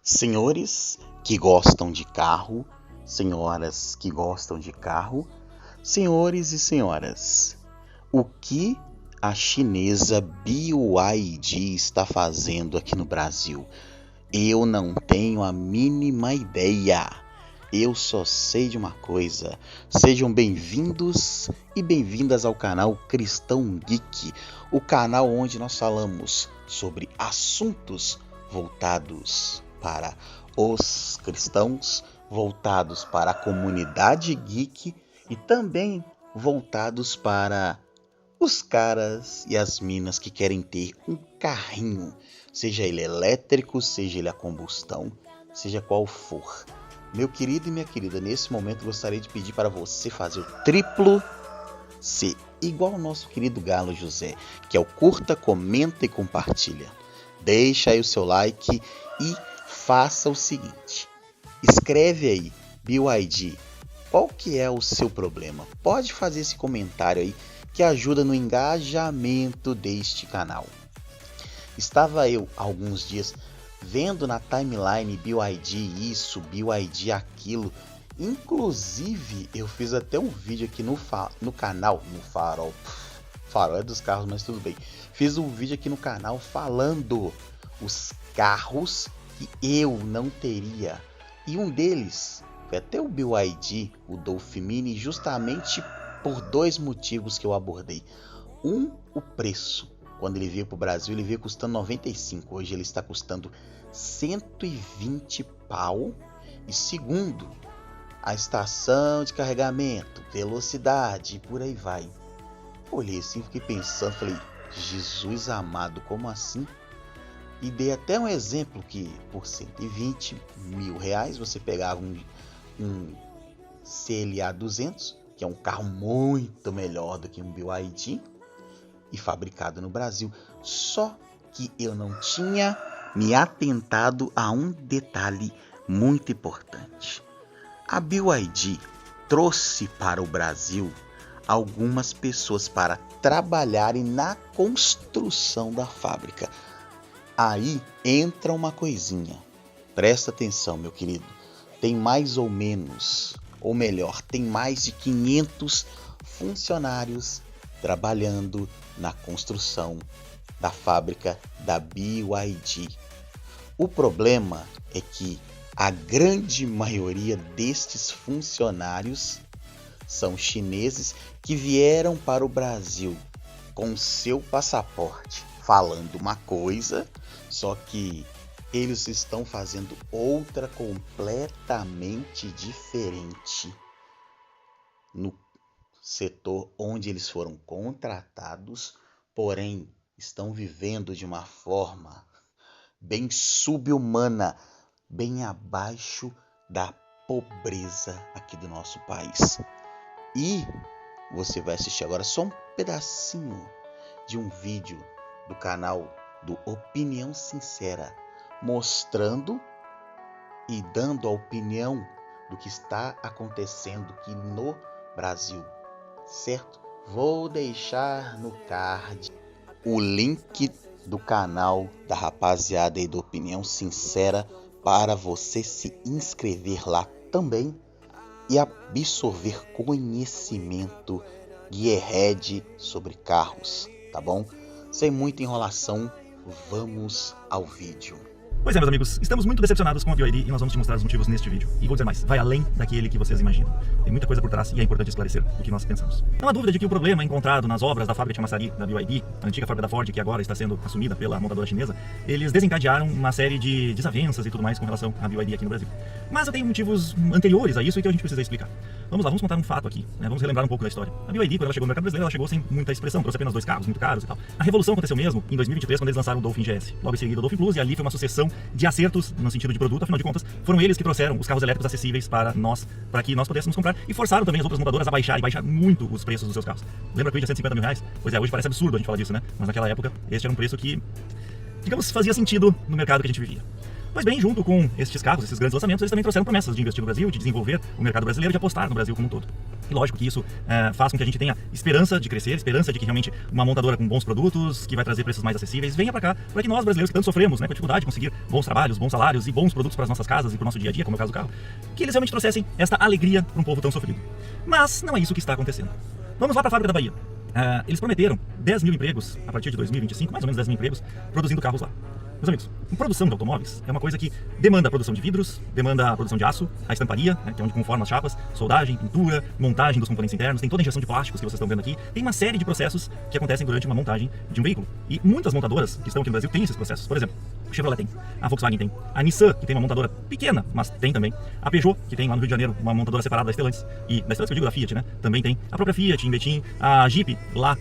Senhores que gostam de carro, senhoras que gostam de carro, senhores e senhoras, o que a chinesa BYD está fazendo aqui no Brasil? Eu não tenho a mínima ideia. Eu só sei de uma coisa. Sejam bem-vindos e bem-vindas ao canal Cristão Geek, o canal onde nós falamos sobre assuntos voltados para os cristãos, voltados para a comunidade geek e também voltados para os caras e as minas que querem ter um carrinho, seja ele elétrico, seja ele a combustão, seja qual for. Meu querido e minha querida, nesse momento gostaria de pedir para você fazer o triplo C, igual o nosso querido Galo José, que é o curta, comenta e compartilha. Deixa aí o seu like e faça o seguinte, escreve aí, BYD, qual que é o seu problema? Pode fazer esse comentário aí que ajuda no engajamento deste canal. Estava eu há alguns dias vendo na timeline BYD isso, BYD aquilo. Inclusive eu fiz até um vídeo aqui no canal, no Farol. Farol é dos carros, mas tudo bem. Fiz um vídeo aqui no canal falando os carros que eu não teria. E um deles foi até o BYD, o Dolphin Mini, justamente por dois motivos que eu abordei. Um, o preço. Quando ele veio para o Brasil, ele veio custando 95. Hoje ele está custando 120 pau. E segundo, a estação de carregamento, velocidade e por aí vai. Olhei assim, fiquei pensando, falei, Jesus amado, como assim? E dei até um exemplo que por 120 mil reais você pegava um CLA 200, que é um carro muito melhor do que um BYD e fabricado no Brasil. Só que eu não tinha me atentado a um detalhe muito importante. A BYD trouxe para o Brasil algumas pessoas para trabalharem na construção da fábrica. Aí entra uma coisinha. Presta atenção, meu querido. Tem mais ou menos, ou melhor, tem mais de 500 funcionários trabalhando na construção da fábrica da BYD. O problema é que a grande maioria destes funcionários são chineses que vieram para o Brasil com seu passaporte falando uma coisa, só que eles estão fazendo outra completamente diferente no setor onde eles foram contratados, porém estão vivendo de uma forma bem subhumana, bem abaixo da pobreza aqui do nosso país. E você vai assistir agora só um pedacinho de um vídeo do canal do Opinião Sincera, mostrando e dando a opinião do que está acontecendo aqui no Brasil, certo? Vou deixar no card o link do canal da rapaziada aí do Opinião Sincera para você se inscrever lá também e absorver conhecimento gearhead sobre carros, tá bom? Sem muita enrolação, vamos ao vídeo. Pois é, meus amigos, estamos muito decepcionados com a BYD e nós vamos te mostrar os motivos neste vídeo. E vou dizer mais, vai além daquele que vocês imaginam. Tem muita coisa por trás e é importante esclarecer o que nós pensamos. Não há dúvida de que o problema encontrado nas obras da fábrica de Camaçari da BYD, a antiga fábrica da Ford, que agora está sendo assumida pela montadora chinesa, eles desencadearam uma série de desavenças e tudo mais com relação à BYD aqui no Brasil. Mas eu tenho motivos anteriores a isso e que a gente precisa explicar. Vamos lá, vamos contar um fato aqui, né? Vamos relembrar um pouco da história. A BYD, quando ela chegou no mercado brasileiro, ela chegou sem muita expressão, trouxe apenas dois carros muito caros e tal. A revolução aconteceu mesmo em 2023, quando eles lançaram o Dolphin GS. Logo em seguida o Dolphin Plus, e ali foi uma sucessão de acertos no sentido de produto. Afinal de contas, foram eles que trouxeram os carros elétricos acessíveis para nós, para que nós pudéssemos comprar, e forçaram também as outras montadoras a baixar muito os preços dos seus carros. Lembra que o de 150 mil reais? Pois é, hoje parece absurdo a gente falar disso, né? Mas naquela época, este era um preço que, digamos, fazia sentido no mercado que a gente vivia. Pois bem, junto com estes carros, esses grandes lançamentos, eles também trouxeram promessas de investir no Brasil, de desenvolver o mercado brasileiro, de apostar no Brasil como um todo. E lógico que isso faz com que a gente tenha esperança de crescer, esperança de que realmente uma montadora com bons produtos, que vai trazer preços mais acessíveis, venha para cá, para que nós brasileiros que tanto sofremos, né, com a dificuldade de conseguir bons trabalhos, bons salários e bons produtos para as nossas casas e para o nosso dia a dia, como é o caso do carro, que eles realmente trouxessem esta alegria para um povo tão sofrido. Mas não é isso que está acontecendo. Vamos lá para a fábrica da Bahia. Eles prometeram 10 mil empregos a partir de 2025, mais ou menos 10 mil empregos, produzindo carros lá. Meus amigos, produção de automóveis é uma coisa que demanda a produção de vidros, demanda a produção de aço, a estamparia, né, que é onde conformam as chapas, soldagem, pintura, montagem dos componentes internos, tem toda a injeção de plásticos que vocês estão vendo aqui, tem uma série de processos que acontecem durante uma montagem de um veículo. E muitas montadoras que estão aqui no Brasil têm esses processos. Por exemplo, a Chevrolet tem, a Volkswagen tem, a Nissan, que tem uma montadora pequena, mas tem também, a Peugeot, que tem lá no Rio de Janeiro uma montadora separada da Stellantis, e da Stellantis que eu digo da Fiat, né, também tem, a própria Fiat em Betim, a Jeep lá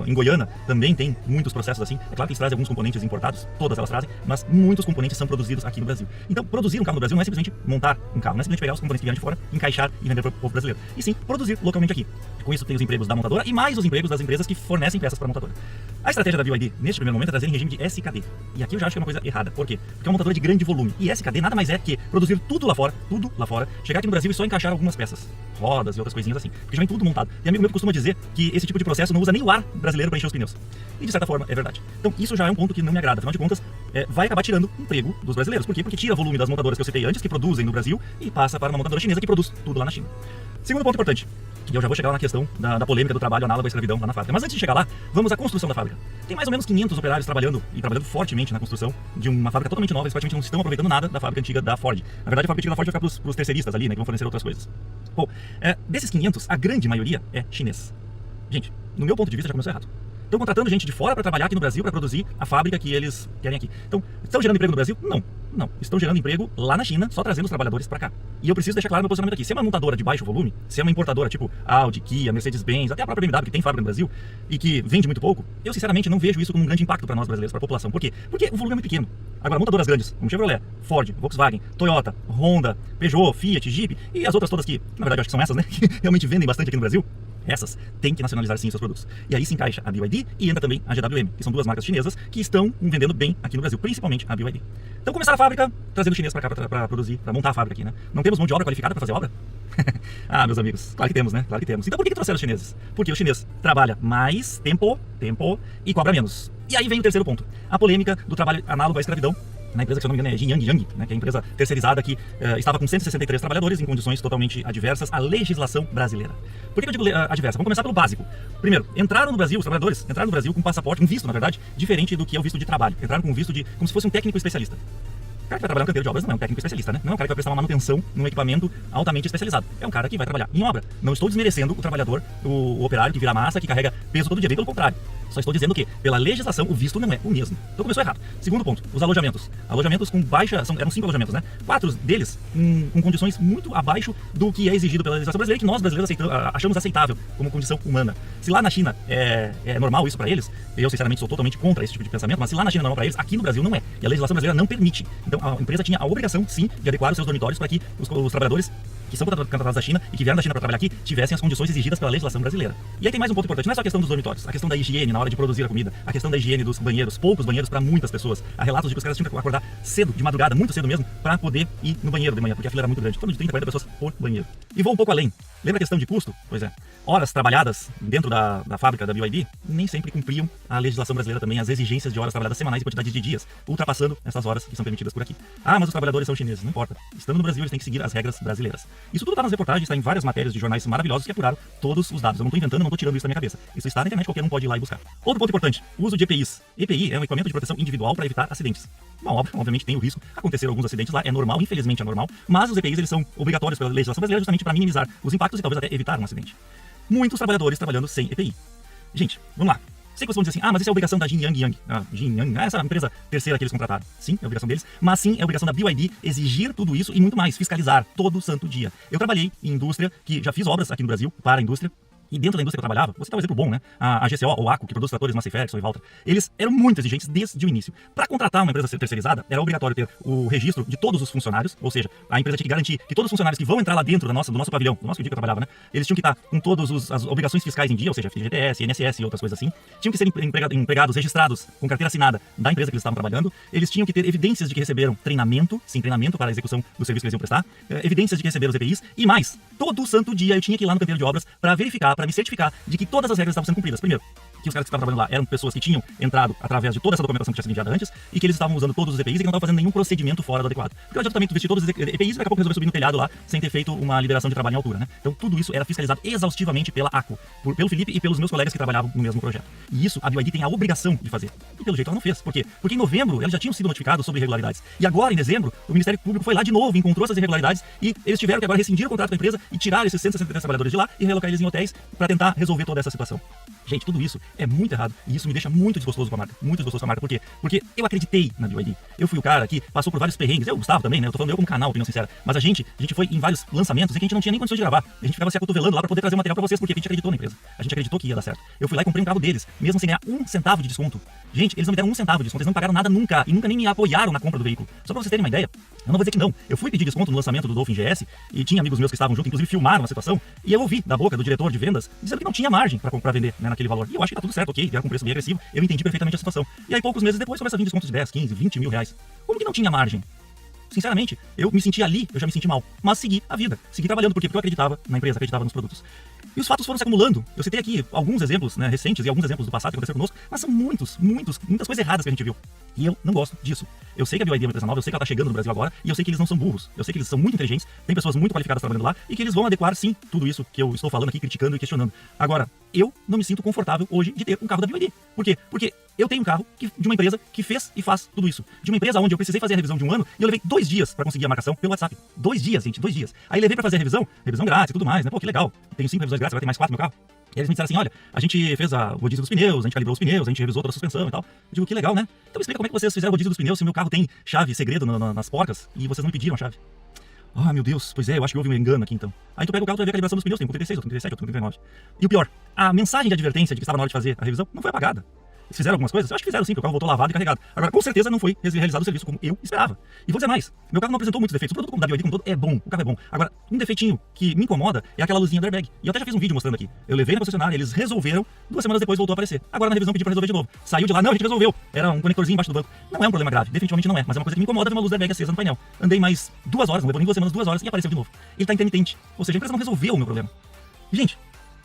em Goiânia também tem muitos processos assim. É claro que eles trazem alguns componentes importados, todas elas trazem, mas muitos componentes são produzidos aqui no Brasil. Então, produzir um carro no Brasil não é simplesmente montar um carro, não é simplesmente pegar os componentes que vieram de fora, encaixar e vender para o povo brasileiro. E sim, produzir localmente aqui. Com isso tem os empregos da montadora e mais os empregos das empresas que fornecem peças para a montadora. A estratégia da BYD, neste primeiro momento, é trazer em regime de SKD. E aqui eu já acho que é uma coisa errada. Por quê? Porque é uma montadora de grande volume. E SKD nada mais é que produzir tudo lá fora, chegar aqui no Brasil e só encaixar algumas peças. Rodas e outras coisinhas assim. Porque já vem tudo montado. E amigo meu costuma dizer que esse tipo de processo não usa nem o ar brasileiro para encher os pneus. E de certa forma é verdade. Então isso já é um ponto que não me agrada. Afinal de contas, vai acabar tirando emprego dos brasileiros. Por quê? Porque tira volume das montadoras que eu citei antes, que produzem no Brasil, e passa para uma montadora chinesa que produz tudo lá na China. Segundo ponto importante, e eu já vou chegar lá na questão da polêmica do trabalho análogo à escravidão lá na fábrica. Mas antes de chegar lá, vamos à construção da fábrica. Tem mais ou menos 500 operários trabalhando fortemente na construção de uma fábrica totalmente nova. Eles praticamente não estão aproveitando nada da fábrica antiga da Ford. Na verdade, a fábrica antiga da Ford vai ficar para os terceiristas ali, né, que vão fornecer outras coisas. Bom, desses 500, a grande maioria é chinês. Gente, no meu ponto de vista já começou errado. Estão contratando gente de fora para trabalhar aqui no Brasil, para produzir a fábrica que eles querem aqui. Então, estão gerando emprego no Brasil? Não. Estão gerando emprego lá na China, só trazendo os trabalhadores para cá. E eu preciso deixar claro meu posicionamento aqui. Se é uma montadora de baixo volume, se é uma importadora tipo Audi, Kia, Mercedes-Benz, até a própria BMW, que tem fábrica no Brasil e que vende muito pouco, eu sinceramente não vejo isso como um grande impacto para nós brasileiros, para a população. Por quê? Porque o volume é muito pequeno. Agora, montadoras grandes, como Chevrolet, Ford, Volkswagen, Toyota, Honda, Peugeot, Fiat, Jeep e as outras todas que, na verdade, eu acho que são essas, né, que realmente vendem bastante aqui no Brasil, essas têm que nacionalizar sim seus produtos. E aí se encaixa a BYD e entra também a GWM, que são duas marcas chinesas que estão vendendo bem aqui no Brasil, principalmente a BYD. Então começar a fábrica trazendo chinês para cá para produzir, para montar a fábrica aqui, né? Não temos mão de obra qualificada para fazer obra? Ah, meus amigos, claro que temos, né? Claro que temos. Então por que trouxeram os chineses? Porque o chinês trabalha mais tempo e cobra menos. E aí vem o terceiro ponto, a polêmica do trabalho análogo à escravidão, na empresa que, se eu não me engano, é Jinyang, né, que é a empresa terceirizada que estava com 163 trabalhadores em condições totalmente adversas à legislação brasileira. Por que eu digo adversa? Vamos começar pelo básico. Primeiro, entraram no Brasil, os trabalhadores entraram no Brasil com um passaporte, um visto, na verdade, diferente do que é o visto de trabalho. Entraram com um visto como se fosse um técnico especialista. O cara que vai trabalhar no canteiro de obras não é um técnico especialista, né? Não é um cara que vai prestar uma manutenção num equipamento altamente especializado. É um cara que vai trabalhar em obra. Não estou desmerecendo o trabalhador, o operário que vira massa, que carrega peso todo dia. Bem pelo contrário. Só estou dizendo que, pela legislação, o visto não é o mesmo. Então começou errado. Segundo ponto, os alojamentos. Alojamentos com baixa... eram 5 alojamentos, né? 4 deles com condições muito abaixo do que é exigido pela legislação brasileira, que nós brasileiros achamos aceitável como condição humana. Se lá na China é normal isso para eles, eu sinceramente sou totalmente contra esse tipo de pensamento, mas se lá na China é normal para eles, aqui no Brasil não é. E a legislação brasileira não permite. Então a empresa tinha a obrigação, sim, de adequar os seus dormitórios para que os trabalhadores que são contratados da China e que vieram da China para trabalhar aqui tivessem as condições exigidas pela legislação brasileira. E aí tem mais um ponto importante, não é só a questão dos dormitórios, a questão da higiene na hora de produzir a comida, a questão da higiene dos banheiros, poucos banheiros para muitas pessoas. Há relatos de que os caras tinham que acordar cedo, de madrugada, muito cedo mesmo, para poder ir no banheiro de manhã, porque a fila era muito grande, em torno de 30, 40 pessoas por banheiro. E vou um pouco além. Lembra a questão de custo? Pois é. Horas trabalhadas dentro da fábrica da BYD nem sempre cumpriam a legislação brasileira também, as exigências de horas trabalhadas semanais e quantidade de dias, ultrapassando essas horas que são permitidas por aqui. Ah, mas os trabalhadores são chineses, não importa. Estando no Brasil, eles têm que seguir as regras brasileiras. Isso tudo está nas reportagens, está em várias matérias de jornais maravilhosos que apuraram todos os dados. Eu não estou inventando, não estou tirando isso da minha cabeça. Isso está na internet, qualquer um pode ir lá e buscar. Outro ponto importante, o uso de EPIs. EPI é um equipamento de proteção individual para evitar acidentes. Uma obra, obviamente, tem o risco de acontecer alguns acidentes lá, é normal, infelizmente é normal, mas os EPIs eles são obrigatórios pela legislação brasileira justamente para minimizar os impactos e talvez até evitar um acidente. Muitos trabalhadores trabalhando sem EPI. Gente, vamos lá. Sei que vocês vão dizer assim, mas isso é obrigação da Jinyang. Essa empresa terceira que eles contrataram. Sim, é obrigação deles, mas sim é obrigação da BYD exigir tudo isso e muito mais, fiscalizar todo santo dia. Eu trabalhei em indústria, que já fiz obras aqui no Brasil para a indústria, E dentro da indústria que eu trabalhava, você dá um exemplo bom, né? A GCO, ou ACO, que produz tratores Massey Ferguson e Valtra, eles eram muito exigentes desde o início. Para contratar uma empresa terceirizada, era obrigatório ter o registro de todos os funcionários, ou seja, a empresa tinha que garantir que todos os funcionários que vão entrar lá dentro do nosso pavilhão, do nosso dia que eu trabalhava, né? Eles tinham que estar com todas as obrigações fiscais em dia, ou seja, FGTS, INSS e outras coisas assim. Tinham que ser empregados registrados com carteira assinada da empresa que eles estavam trabalhando. Eles tinham que ter evidências de que receberam treinamento para a execução do serviço que eles iam prestar, evidências de que receberam os EPIs e mais. Todo santo dia eu tinha que ir lá no canteiro de obras para verificar, para me certificar de que todas as regras estavam sendo cumpridas. Primeiro, que os caras que estavam trabalhando lá eram pessoas que tinham entrado através de toda essa documentação que tinha sido enviada antes e que eles estavam usando todos os EPIs e que não estavam fazendo nenhum procedimento fora do adequado. Porque não adianta também tu vestir todos os EPIs e daqui a pouco resolver subir no telhado lá sem ter feito uma liberação de trabalho em altura, né? Então tudo isso era fiscalizado exaustivamente pela ACO, pelo Felipe e pelos meus colegas que trabalhavam no mesmo projeto. E isso a BYD tem a obrigação de fazer. E pelo jeito ela não fez. Por quê? Porque em novembro eles já tinham sido notificados sobre irregularidades. E agora, em dezembro, o Ministério Público foi lá de novo, encontrou essas irregularidades e eles tiveram que agora rescindir o contrato com a empresa e tirar esses 163 trabalhadores de lá e realocar eles em hotéis para tentar resolver toda essa situação. Gente, tudo isso é muito errado e isso me deixa muito desgostoso com a marca. Muito desgostoso com a marca. Por quê? Porque eu acreditei na BYD. Eu fui o cara que passou por vários perrengues. Eu, o Gustavo também, né? Eu tô falando eu como canal, opinião sincera. Mas a gente foi em vários lançamentos em que a gente não tinha nem condições de gravar. A gente ficava se acotovelando lá pra poder trazer material pra vocês, porque a gente acreditou na empresa. A gente acreditou que ia dar certo. Eu fui lá e comprei um carro deles, mesmo sem ganhar um centavo de desconto. Gente, eles não me deram um centavo de desconto, eles não pagaram nada nunca. E nunca nem me apoiaram na compra do veículo. Só pra vocês terem uma ideia, eu não vou dizer que não. Eu fui pedir desconto no lançamento do Dolphin GS e tinha amigos meus que estavam junto, inclusive filmaram a situação. E eu ouvi da boca do diretor de vendas dizendo que não tinha margem pra vender, né, naquele valor. E eu acho que tá tudo certo, ok, vieram com preço bem agressivo. Eu entendi perfeitamente a situação. E aí, poucos meses depois, começa a vir descontos de 10, 15, 20 mil reais. Como que não tinha margem? Sinceramente, eu me senti ali, eu já me senti mal. Mas segui a vida, segui trabalhando. Por quê? Porque eu acreditava na empresa, acreditava nos produtos. E os fatos foram se acumulando. Eu citei aqui alguns exemplos, né, recentes e alguns exemplos do passado que aconteceram conosco, mas são muitas coisas erradas que a gente viu. E eu não gosto disso. Eu sei que a BYD é uma empresa nova, eu sei que ela tá chegando no Brasil agora, e eu sei que eles não são burros. Eu sei que eles são muito inteligentes, tem pessoas muito qualificadas trabalhando lá, e que eles vão adequar, sim, tudo isso que eu estou falando aqui, criticando e questionando. Agora, eu não me sinto confortável hoje de ter um carro da BYD. Por quê? Porque eu tenho um carro de uma empresa que fez e faz tudo isso. De uma empresa onde eu precisei fazer a revisão de um ano, e eu levei 2 dias para conseguir a marcação pelo WhatsApp. 2 dias, gente, 2 dias. Aí levei para fazer a revisão grátis e tudo mais, né? Pô, que legal. Tenho 5 revisões grátis, agora tem mais 4 no meu carro. E eles me disseram assim, olha, a gente fez o rodízio dos pneus, a gente calibrou os pneus, a gente revisou toda a suspensão e tal. Eu digo, que legal, né? Então me explica como é que vocês fizeram o rodízio dos pneus se o meu carro tem chave segredo nas porcas e vocês não me pediram a chave. Ah, meu Deus, pois é, eu acho que houve um engano aqui então. Aí tu pega o carro, tu vai ver a calibração dos pneus, tem um com 36, outro com 37, outro com 39. E o pior, a mensagem de advertência de que estava na hora de fazer a revisão não foi apagada. Eles fizeram algumas coisas? Eu acho que fizeram sim, porque o carro voltou lavado e carregado. Agora, com certeza não foi realizado o serviço como eu esperava. E vou dizer mais, meu carro não apresentou muitos defeitos. O produto como da BYD como todo é bom, o carro é bom. Agora, um defeitinho que me incomoda é aquela luzinha do airbag. E eu até já fiz um vídeo mostrando aqui. Eu levei na concessionária, eles resolveram, 2 semanas depois voltou a aparecer. Agora na revisão pedi pra resolver de novo. Saiu de lá, não, a gente resolveu. Era um conectorzinho embaixo do banco. Não é um problema grave, definitivamente não é, mas é uma coisa que me incomoda ver uma luz do airbag acesa no painel. Andei mais 2 horas, não levou nem 2 semanas, 2 horas e apareceu de novo. Ele tá intermitente, ou seja, a empresa não resolveu o meu problema. Gente,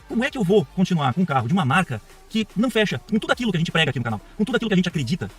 como é que eu vou continuar com um carro de uma marca que não fecha com tudo aquilo que a gente prega aqui no canal, com tudo aquilo que a gente acredita?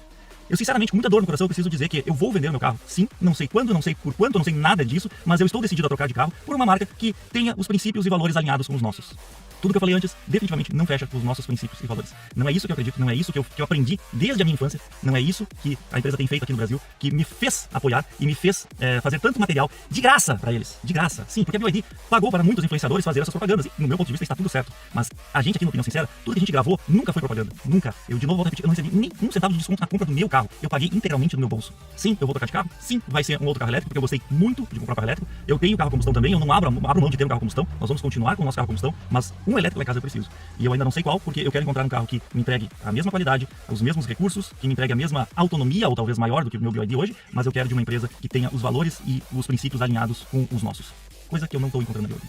Eu, sinceramente, com muita dor no coração, eu preciso dizer que eu vou vender o meu carro. Sim, não sei quando, não sei por quanto, não sei nada disso, mas eu estou decidido a trocar de carro por uma marca que tenha os princípios e valores alinhados com os nossos. Tudo que eu falei antes, definitivamente não fecha com os nossos princípios e valores. Não é isso que eu acredito, não é isso que eu aprendi desde a minha infância, não é isso que a empresa tem feito aqui no Brasil, que me fez apoiar e me fez fazer tanto material de graça para eles. De graça, sim, porque a BYD pagou para muitos influenciadores fazer essas propagandas. E, no meu ponto de vista, está tudo certo. Mas a gente aqui, no Opinião Sincera, tudo que a gente gravou nunca foi propaganda. Nunca. Eu, de novo, volto a repetir, eu não recebi nem um centavo de desconto na compra do meu carro. Eu paguei integralmente do meu bolso. Sim, eu vou trocar de carro. Sim, vai ser um outro carro elétrico, porque eu gostei muito de comprar um carro elétrico. Eu tenho carro a combustão também, eu não abro mão de ter um carro a combustão. Nós vamos continuar com o nosso carro a combustão, mas um elétrico lá em casa eu preciso. E eu ainda não sei qual, porque eu quero encontrar um carro que me entregue a mesma qualidade, os mesmos recursos, que me entregue a mesma autonomia, ou talvez maior do que o meu BYD hoje, mas eu quero de uma empresa que tenha os valores e os princípios alinhados com os nossos. Coisa que eu não estou encontrando na BYD.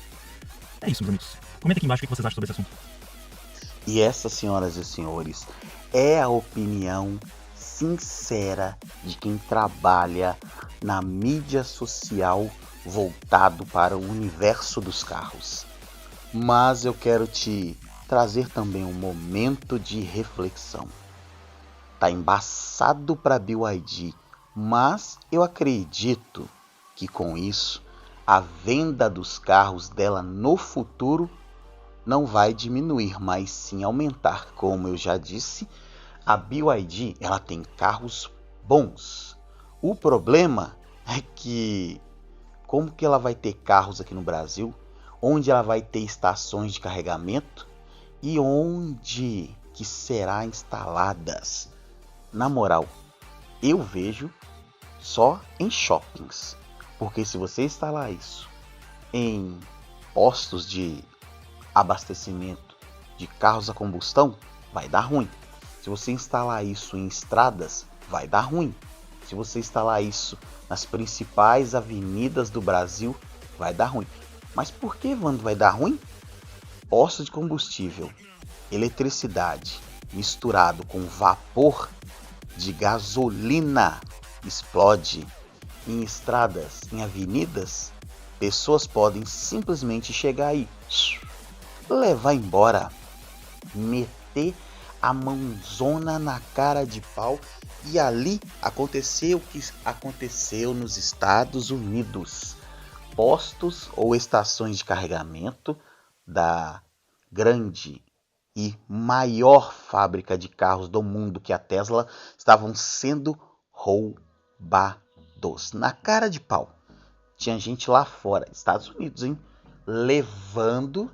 É isso, meus amigos. Comenta aqui embaixo o que vocês acham sobre esse assunto. E essa, senhoras e senhores, é a opinião sincera de quem trabalha na mídia social voltado para o universo dos carros. Mas eu quero te trazer também um momento de reflexão. Tá embaçado para BYD, mas eu acredito que com isso a venda dos carros dela no futuro não vai diminuir, mas sim aumentar. Como eu já disse, a BYD ela tem carros bons. O problema é que como que ela vai ter carros aqui no Brasil, onde ela vai ter estações de carregamento e onde que será instaladas? Na moral, eu vejo só em shoppings, porque se você instalar isso em postos de abastecimento de carros a combustão, vai dar ruim. Se você instalar isso em estradas, vai dar ruim. Se você instalar isso nas principais avenidas do Brasil, vai dar ruim. Mas por que, Wando, vai dar ruim? Postos de combustível, eletricidade misturado com vapor de gasolina explode em estradas, em avenidas. Pessoas podem simplesmente chegar aí, levar embora, meter a mãozona na cara de pau, e ali aconteceu o que aconteceu nos Estados Unidos. Postos ou estações de carregamento da grande e maior fábrica de carros do mundo, que é a Tesla, estavam sendo roubados na cara de pau. Tinha gente lá fora, Estados Unidos, hein, levando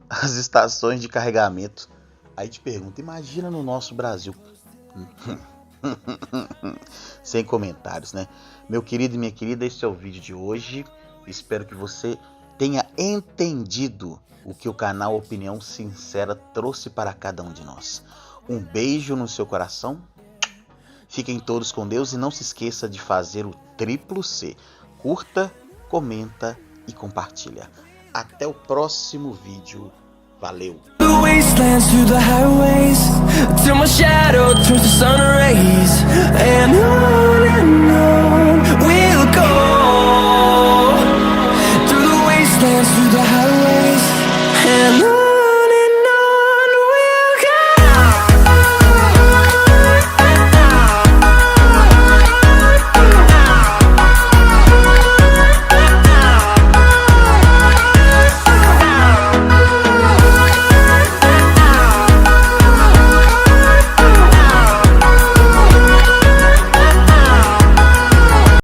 as estações de carregamento. Aí te pergunto, imagina no nosso Brasil. Sem comentários, né? Meu querido e minha querida, esse é o vídeo de hoje. Espero que você tenha entendido o que o canal Opinião Sincera trouxe para cada um de nós. Um beijo no seu coração. Fiquem todos com Deus e não se esqueça de fazer o triplo C. Curta, comenta e compartilha. Até o próximo vídeo. Valeu! Till my shadow turns to sun rays, and on we